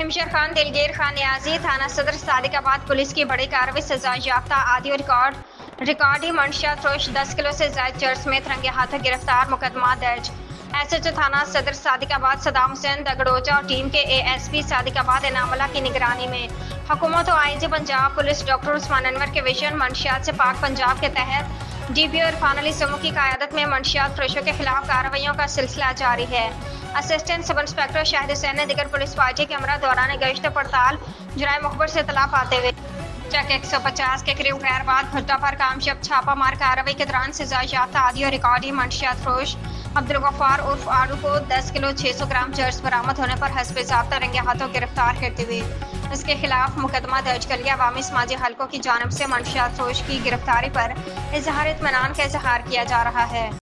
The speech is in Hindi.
हिमशर खान, दिलगीर खान न्याजी, थाना सदर सादिकाबाद पुलिस की बड़ी कार्रवाई, सजा याफ्ता आदियो रिकॉर्डी मंशियात फरोश 10 किलो से ज्यादा चर्च समेत रंगे हाथों गिरफ्तार, मुकदमा दर्ज। एसएचओ थाना सदर सादिकाबाद सदाम हुसैन दगड़ोजा और टीम के एएसपी सादिकाबाद इनामुल्लाह की निगरानी में हुकूमत और IG Punjab police doctor Usman Anwar के विजन मंशियात से पाक पंजाब के तहत डीपीओ इरफान अली समूह की क़यादत में मंशियात फरोशों के खिलाफ कार्रवाइयों का सिलसिला जारी है। Assistant sub inspector Shahid Hussain ने दिगर पुलिस पार्टी के अमरा दौरान गश्त पड़ताल जुराए मुखबर से इतला पाते हुए चक 150 के करीब गैर बाद भुट्टा पर कामयाब छापा मार कार्रवाई के दौरान सजा याफ्ता आदियो रिकॉर्डी मंशियात फरोश अब्दुल गफ्फार उर्फ आड़ू को 10 किलो 600 ग्राम चर्च बरामद होने पर हस्बे ज़ाब्ता रंगे हाथों गिरफ्तार करते हुए इसके खिलाफ मुकदमा दर्ज कर लिया। अवामी समाजी हलकों की जानिब से मंशियात फरोश की गिरफ्तारी पर इजहार इत्मीनान का इजहार किया जा रहा है।